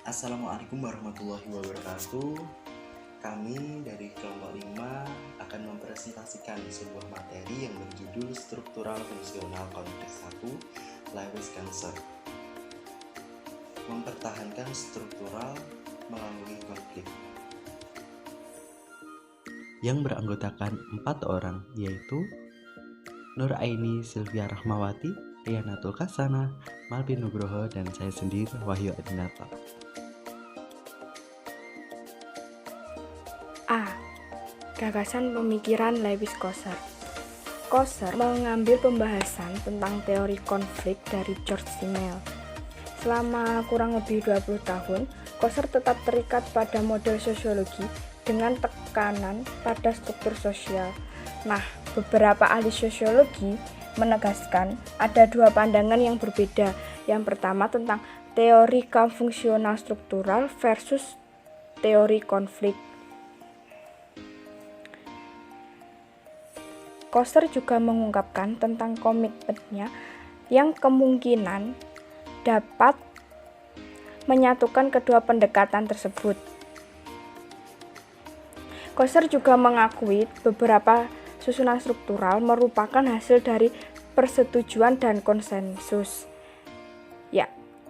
Assalamualaikum warahmatullahi wabarakatuh. Kami dari kelompok 5 akan mempresentasikan sebuah materi yang berjudul Struktural Fungsional Konflik 1 Lewis Cancer. Mempertahankan struktural melalui konflik. Yang beranggotakan 4 orang, yaitu Nur Aini Sylvia Rahmawati, Rianatul Kasana, Malvin Nugroho, dan saya sendiri, Wahyu Adinata. A. Gagasan pemikiran Lewis Coser. Coser mengambil pembahasan tentang teori konflik dari George Simmel. Selama kurang lebih 20 tahun, Coser tetap terikat pada model sosiologi dengan tekanan pada struktur sosial. Nah, beberapa ahli sosiologi menegaskan ada dua pandangan yang berbeda. Yang pertama tentang teori kaum fungsional struktural versus teori konflik. Coser juga mengungkapkan tentang komitmennya yang kemungkinan dapat menyatukan kedua pendekatan tersebut. Coser juga mengakui beberapa susunan struktural merupakan hasil dari persetujuan dan konsensus,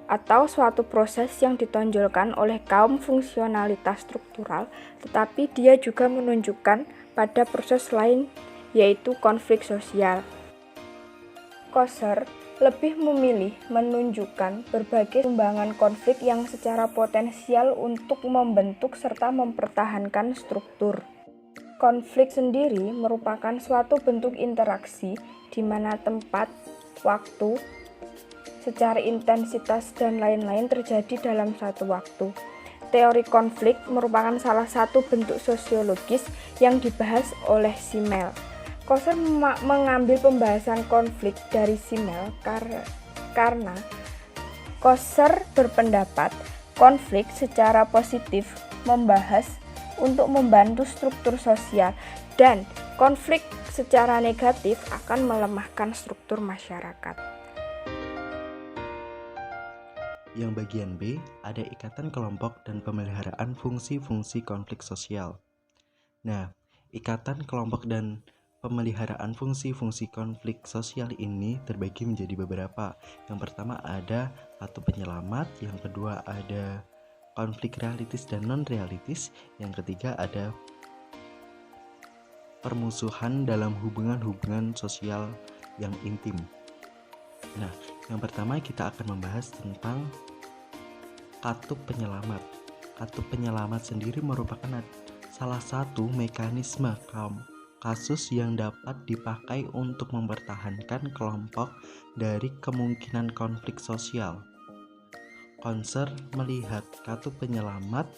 atau suatu proses yang ditonjolkan oleh kaum fungsionalitas struktural, tetapi dia juga menunjukkan pada proses lain, yaitu konflik sosial. Coser lebih memilih menunjukkan berbagai sumbangan konflik yang secara potensial untuk membentuk serta mempertahankan struktur. Konflik sendiri merupakan suatu bentuk interaksi di mana tempat, waktu, secara intensitas dan lain-lain terjadi dalam satu waktu. Teori konflik merupakan salah satu bentuk sosiologis yang dibahas oleh Simmel. Coser mengambil pembahasan konflik dari Simmel karena Coser berpendapat konflik secara positif membahas untuk membantu struktur sosial dan konflik secara negatif akan melemahkan struktur masyarakat. Yang bagian B, ada ikatan kelompok dan pemeliharaan fungsi-fungsi konflik sosial. Nah, ikatan kelompok dan pemeliharaan fungsi-fungsi konflik sosial ini terbagi menjadi beberapa. Yang pertama ada satu penyelamat, yang kedua ada konflik realitis dan non-realitis, yang ketiga ada permusuhan dalam hubungan-hubungan sosial yang intim. Nah, yang pertama kita akan membahas tentang katup penyelamat. Katup penyelamat sendiri merupakan salah satu mekanisme kasus yang dapat dipakai untuk mempertahankan kelompok dari kemungkinan konflik sosial. Coser melihat katup penyelamat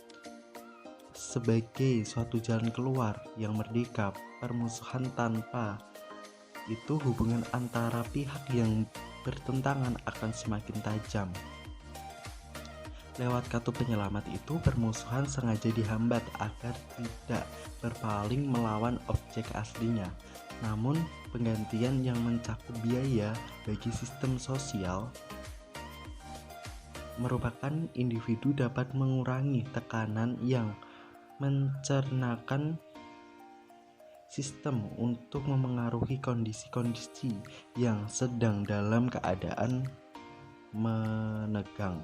sebagai suatu jalan keluar yang merdeka. Permusuhan tanpa itu hubungan antara pihak yang bertentangan akan semakin tajam. Lewat katup penyelamat itu, permusuhan sengaja dihambat agar tidak berpaling melawan objek aslinya. Namun, penggantian yang mencakup biaya bagi sistem sosial merupakan individu dapat mengurangi tekanan yang mencernakan sistem untuk memengaruhi kondisi-kondisi yang sedang dalam keadaan menegang.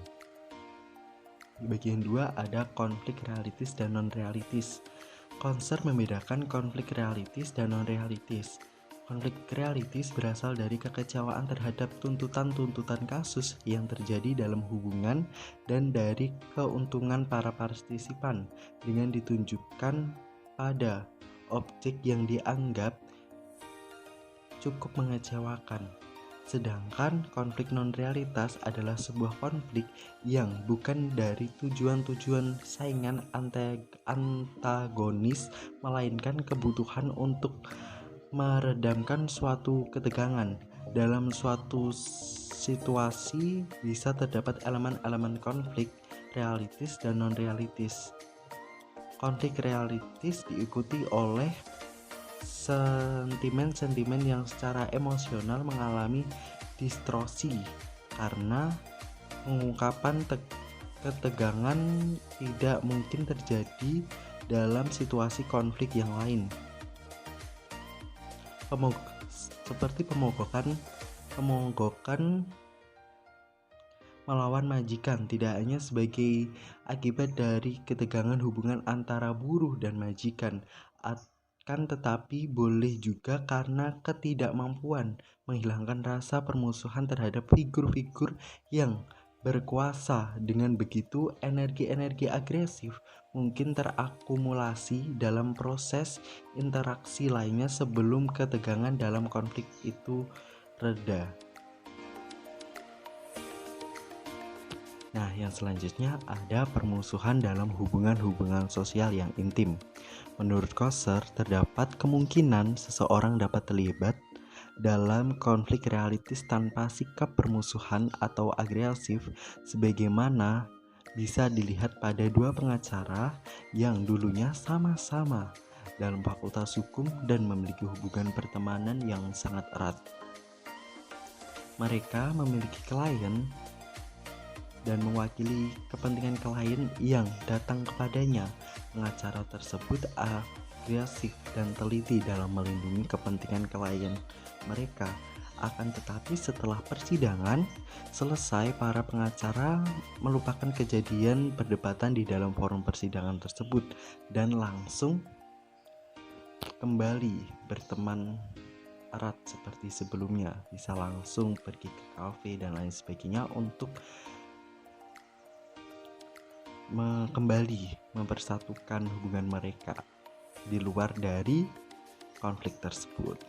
Di bagian 2 ada konflik realitis dan non-realitis. Coser membedakan konflik realitis dan non-realitis. Konflik realitis berasal dari kekecewaan terhadap tuntutan-tuntutan kasus yang terjadi dalam hubungan dan dari keuntungan para partisipan dengan ditunjukkan pada objek yang dianggap cukup mengecewakan. Sedangkan konflik non-realitas adalah sebuah konflik yang bukan dari tujuan-tujuan saingan antagonis, melainkan kebutuhan untuk meredamkan suatu ketegangan. Dalam suatu situasi bisa terdapat elemen-elemen konflik realitis dan non-realitis. Konflik realitis diikuti oleh sentimen-sentimen yang secara emosional mengalami distorsi karena pengungkapan ketegangan tidak mungkin terjadi dalam situasi konflik yang lain. Seperti pemogokan melawan majikan tidak hanya sebagai akibat dari ketegangan hubungan antara buruh dan majikan, akan tetapi boleh juga karena ketidakmampuan menghilangkan rasa permusuhan terhadap figur-figur yang berkuasa. Dengan begitu, energi-energi agresif mungkin terakumulasi dalam proses interaksi lainnya sebelum ketegangan dalam konflik itu reda. Nah, yang selanjutnya ada permusuhan dalam hubungan-hubungan sosial yang intim. Menurut Koser, terdapat kemungkinan seseorang dapat terlibat dalam konflik realitis tanpa sikap permusuhan atau agresif, sebagaimana bisa dilihat pada dua pengacara yang dulunya sama-sama dalam fakultas hukum dan memiliki hubungan pertemanan yang sangat erat. Mereka memiliki klien dan mewakili kepentingan klien yang datang kepadanya. Pengacara tersebut agresif dan teliti dalam melindungi kepentingan klien mereka. Akan tetapi setelah persidangan selesai, para pengacara melupakan kejadian perdebatan di dalam forum persidangan tersebut dan langsung kembali berteman erat seperti sebelumnya. Bisa langsung pergi ke kafe dan lain sebagainya untuk kembali mempersatukan hubungan mereka di luar dari konflik tersebut.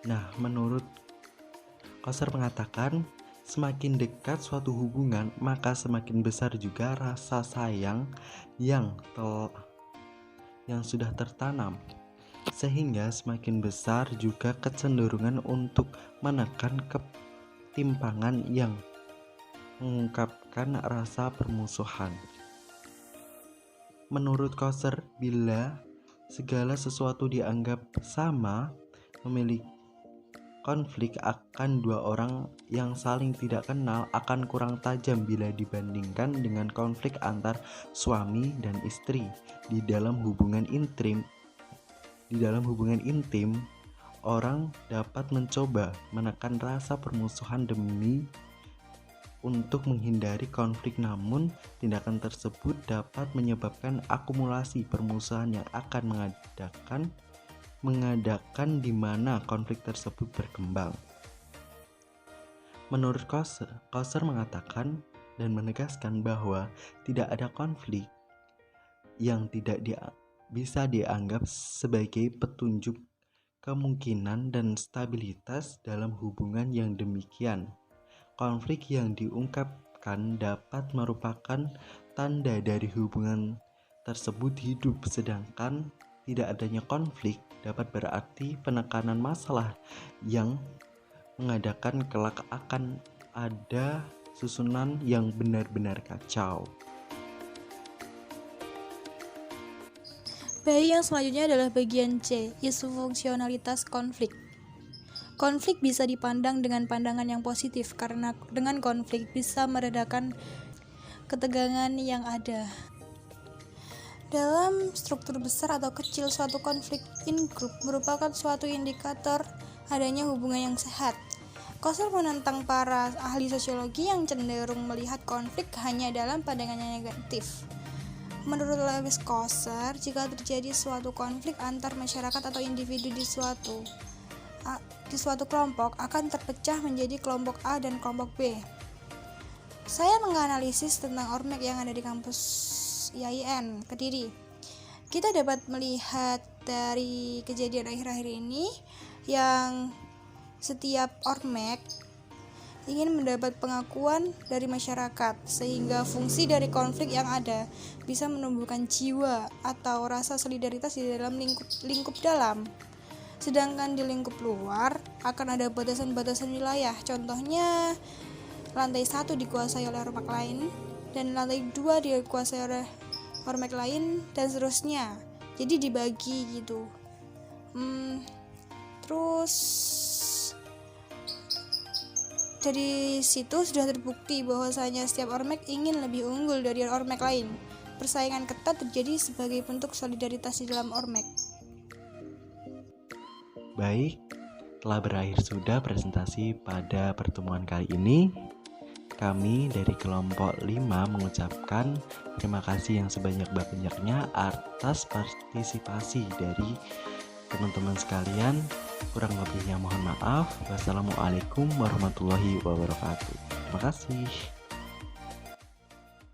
Nah, menurut Koser mengatakan, semakin dekat suatu hubungan, maka semakin besar juga rasa sayang yang sudah tertanam, sehingga semakin besar juga kecenderungan untuk menekan ketimpangan yang mengungkapkan rasa permusuhan. Menurut Koser, bila segala sesuatu dianggap sama, memiliki konflik akan dua orang yang saling tidak kenal akan kurang tajam bila dibandingkan dengan konflik antar suami dan istri. Di dalam hubungan intim, orang dapat mencoba menekan rasa permusuhan demi untuk menghindari konflik, namun tindakan tersebut dapat menyebabkan akumulasi permusuhan yang akan mengadakan di mana konflik tersebut berkembang. Menurut Koser mengatakan dan menegaskan bahwa tidak ada konflik yang tidak bisa dianggap sebagai petunjuk kemungkinan dan stabilitas dalam hubungan yang demikian. Konflik yang diungkapkan dapat merupakan tanda dari hubungan tersebut hidup, sedangkan tidak adanya konflik dapat berarti penekanan masalah yang mengadakan kelak akan ada susunan yang benar-benar kacau. Baik, yang selanjutnya adalah bagian C, isu fungsionalitas konflik. Konflik bisa dipandang dengan pandangan yang positif karena dengan konflik bisa meredakan ketegangan yang ada. Dalam struktur besar atau kecil, suatu konflik in-group merupakan suatu indikator adanya hubungan yang sehat. Koser menentang para ahli sosiologi yang cenderung melihat konflik hanya dalam pandangan yang negatif. Menurut Lewis Koser, jika terjadi suatu konflik antar masyarakat atau individu di suatu kelompok akan terpecah menjadi kelompok A dan kelompok B. Saya menganalisis tentang ormek yang ada di kampus IAIN Kediri. Kita dapat melihat dari kejadian akhir-akhir ini yang setiap ormek ingin mendapat pengakuan dari masyarakat, sehingga fungsi dari konflik yang ada bisa menumbuhkan jiwa atau rasa solidaritas di dalam lingkup dalam. Sedangkan di lingkup luar akan ada batasan-batasan wilayah. Contohnya, lantai 1 dikuasai oleh ormek lain dan lantai 2 dikuasai oleh ormek lain dan seterusnya. Jadi dibagi gitu. Terus Dari situ sudah terbukti bahwasanya setiap ormek ingin lebih unggul dari ormek lain. Persaingan ketat terjadi sebagai bentuk solidaritas di dalam ormek. Baik, telah berakhir sudah presentasi pada pertemuan kali ini. Kami dari kelompok 5 mengucapkan terima kasih yang sebanyak-banyaknya atas partisipasi dari teman-teman sekalian. Kurang lebihnya mohon maaf. Wassalamualaikum warahmatullahi wabarakatuh. Terima kasih.